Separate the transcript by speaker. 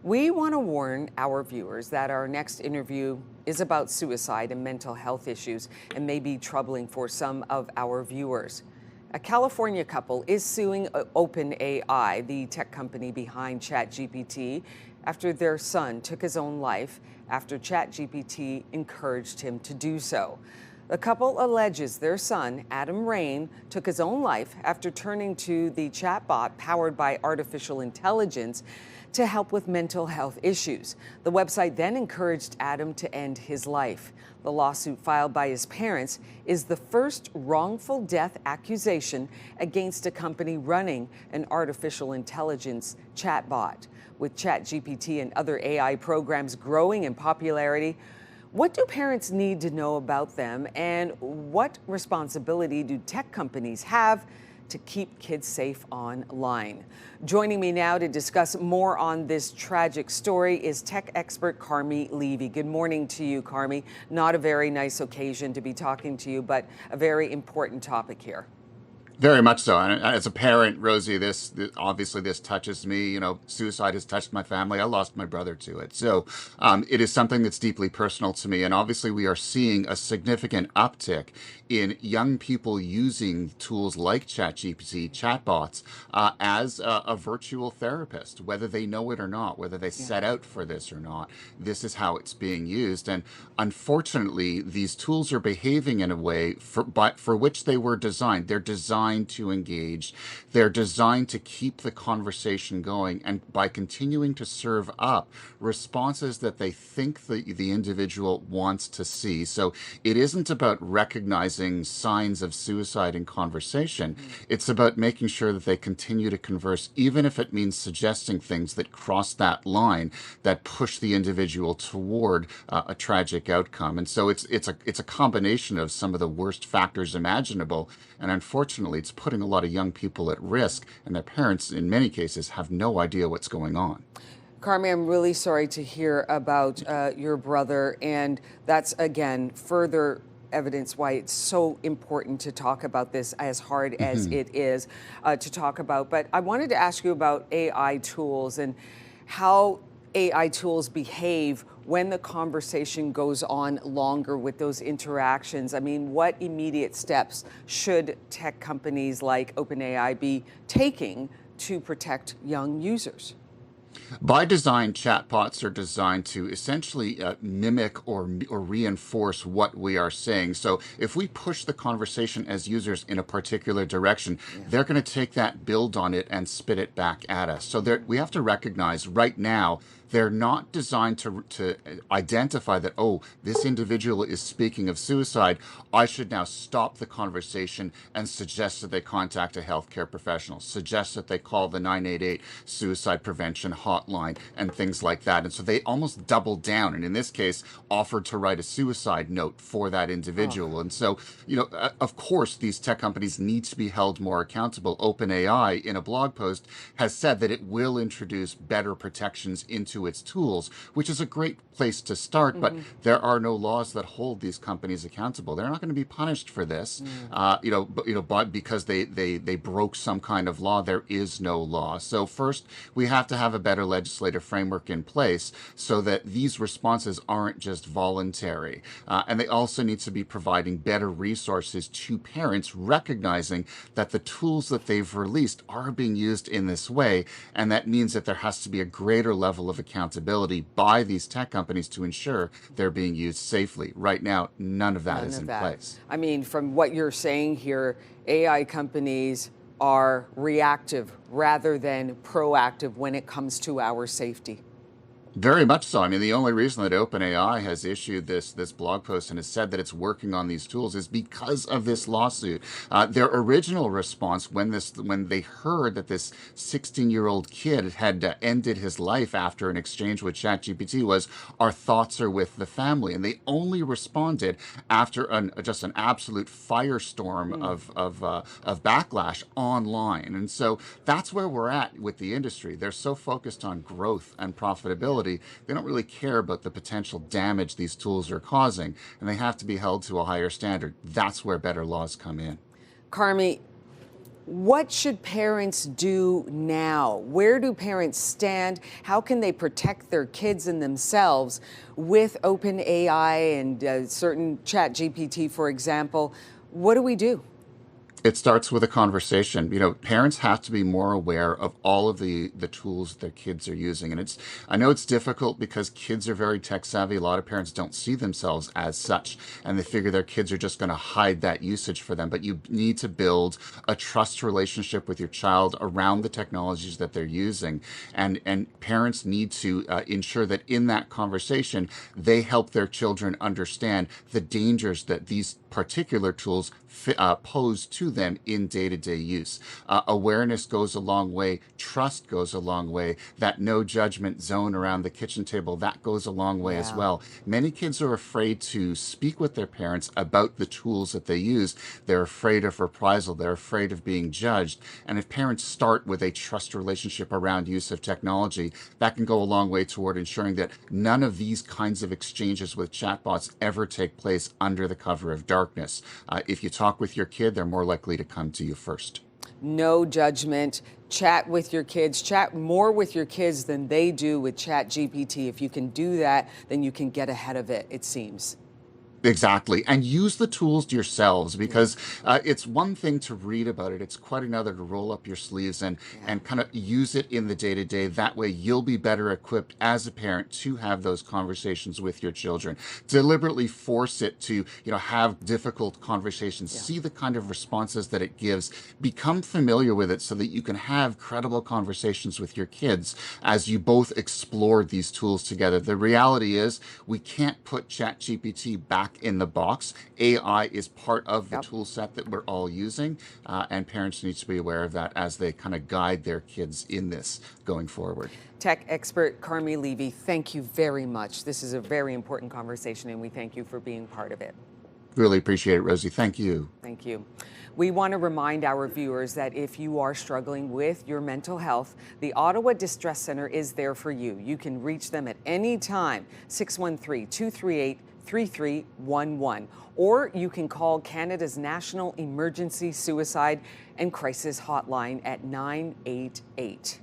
Speaker 1: We want to warn our viewers that our next interview is about suicide and mental health issues and may be troubling for some of our viewers. A California couple is suing OpenAI, the tech company behind ChatGPT, after their son took his own life after ChatGPT encouraged him to do so. The couple alleges their son, Adam Rain, took his own life after turning to the chatbot powered by artificial intelligence to help with mental health issues. The website then encouraged Adam to end his life. The lawsuit filed by his parents is the first wrongful death accusation against a company running an artificial intelligence chatbot. With ChatGPT and other AI programs growing in popularity, what do parents need to know about them, and what responsibility do tech companies have to keep kids safe online? Joining me now to discuss more on this tragic story is tech expert Carmi Levy. Good morning to you, Carmi. Not a very nice occasion to be talking to you, but a very important topic here.
Speaker 2: Very much so. And as a parent, Rosie, obviously this touches me. You know, suicide has touched my family. I lost my brother to it. So it is something that's deeply personal to me. And obviously we are seeing a significant uptick in young people using tools like ChatGPT, chatbots, as a virtual therapist, whether they know it or not, whether they set out for this or not. This is how it's being used. And unfortunately, these tools are behaving in a way for which they were designed. They're designed to engage. They're designed to keep the conversation going, and by continuing to serve up responses that they think the individual wants to see. So it isn't about recognizing signs of suicide in conversation. It's about making sure that they continue to converse, even if it means suggesting things that cross that line, that push the individual toward a tragic outcome. And so it's a combination of some of the worst factors imaginable. And unfortunately, it's putting a lot of young people at risk, and their parents, in many cases, have no idea what's going on.
Speaker 1: Carmi, I'm really sorry to hear about your brother, and that's, again, further evidence why it's so important to talk about this, as hard as it is to talk about. But I wanted to ask you about AI tools and how AI tools behave when the conversation goes on longer with those interactions. I mean, what immediate steps should tech companies like OpenAI be taking to protect young users?
Speaker 2: By design, chatbots are designed to essentially mimic or reinforce what we are saying. So if we push the conversation as users in a particular direction, they're going to take that, build on it, and spit it back at us. So we have to recognize right now, they're not designed to identify that, oh, this individual is speaking of suicide. I should now stop the conversation and suggest that they contact a healthcare professional, suggest that they call the 988 suicide prevention hotline and things like that. And so they almost double down, and in this case, offered to write a suicide note for that individual. And so, you know, of course, these tech companies need to be held more accountable. OpenAI, in a blog post, has said that it will introduce better protections into its tools, which is a great place to start, but there are no laws that hold these companies accountable. They're not going to be punished for this, but because they broke some kind of law. There is no law. So first, we have to have a better legislative framework in place so that these responses aren't just voluntary. And they also need to be providing better resources to parents, recognizing that the tools that they've released are being used in this way, and that means that there has to be a greater level of accountability by these tech companies to ensure they're being used safely. Right now, none of that is in place.
Speaker 1: I mean, from what you're saying here, AI companies are reactive rather than proactive when it comes to our safety.
Speaker 2: Very much so. I mean, the only reason that OpenAI has issued this blog post and has said that it's working on these tools is because of this lawsuit. Their original response when they heard that this 16-year-old kid had ended his life after an exchange with ChatGPT was, "Our thoughts are with the family," and they only responded after just an absolute firestorm of backlash online. And so that's where we're at with the industry. They're so focused on growth and profitability. They don't really care about the potential damage these tools are causing, and they have to be held to a higher standard. That's where better laws come in.
Speaker 1: Carmi, What should parents do now? Where do parents stand? How can they protect their kids and themselves with open AI and certain chat GPT, for example? What do we do?
Speaker 2: It starts with a conversation. Parents have to be more aware of all of the tools their kids are using. And I know it's difficult because kids are very tech savvy. A lot of parents don't see themselves as such, and they figure their kids are just going to hide that usage for them. But you need to build a trust relationship with your child around the technologies that they're using. And parents need to ensure that in that conversation, they help their children understand the dangers that these particular tools pose to them in day-to-day use. Awareness goes a long way. Trust goes a long way. That no judgment zone around the kitchen table, that goes a long way as
Speaker 1: Yeah.
Speaker 2: well. Many kids are afraid to speak with their parents about the tools that they use. They're afraid of reprisal. They're afraid of being judged. And if parents start with a trust relationship around use of technology, that can go a long way toward ensuring that none of these kinds of exchanges with chatbots ever take place under the cover of darkness. If you talk with your kid, they're more likely to come to you first.
Speaker 1: No judgment. Chat with your kids. Chat more with your kids than they do with Chat GPT. If you can do that, then you can get ahead of it, it seems.
Speaker 2: Exactly. And use the tools yourselves,
Speaker 1: Yeah.
Speaker 2: because it's one thing to read about it. It's quite another to roll up your sleeves
Speaker 1: Yeah.
Speaker 2: and kind of use it in the day to day. That way you'll be better equipped as a parent to have those conversations with your children. Deliberately force it to, have difficult conversations,
Speaker 1: Yeah.
Speaker 2: see the kind of responses that it gives, become familiar with it so that you can have credible conversations with your kids as you both explore these tools together. The reality is we can't put ChatGPT back in the box. AI is part of the
Speaker 1: Yep.
Speaker 2: tool set that we're all using, and parents need to be aware of that as they kind of guide their kids in this going forward.
Speaker 1: Tech expert Carmi Levy, thank you very much. This is a very important conversation, and we thank you for being part of it.
Speaker 2: Really appreciate it, Rosie. Thank you.
Speaker 1: Thank you. We want to remind our viewers that if you are struggling with your mental health, the Ottawa Distress Center is there for you. You can reach them at any time, 613-238-3311, or you can call Canada's National Emergency Suicide and Crisis Hotline at 988.